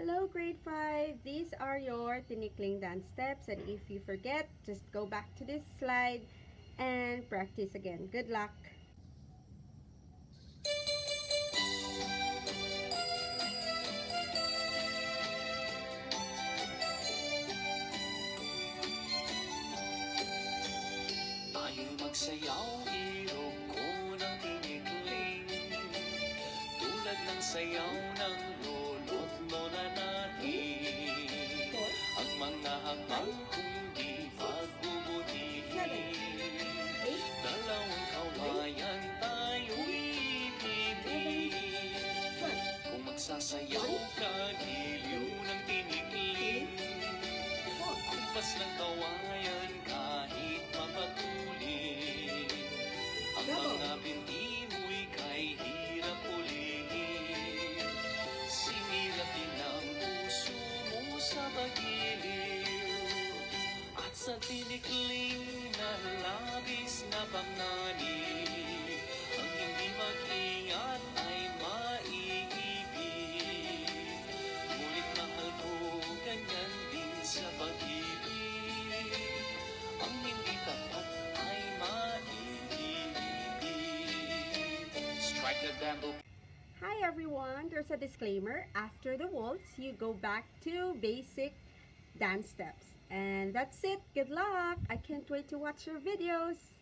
Hello grade 5! These are your tinikling dance steps, and if you forget, just go back to this slide and practice again. Good luck! Tayo magsayaw, irog ko ng tinikling, tulad ng sayaw ng lolo't lola natin. Ang mga hakbang kundi pagbubutihin, dalawang kawayan tayo'y pipigil. Kung magsasayaw ka, giliw ng tinikling, kumpas ng kawayan kahit mapatulin. Ang mga binti mo'y kay hirap ulihin. Sinirapin ang puso mo sa pagiliw, at sa tinikling na labis na panganib, ang hindi mag-ingat ay maiibig. Ngunit mahal ko, ganyan din sa pag-ibig, ang hindi tapat ay maiibig. Strike the bamboo. Hi everyone! There's a disclaimer. After the waltz, you go back to basic dance steps. And that's it. Good luck! I can't wait to watch your videos.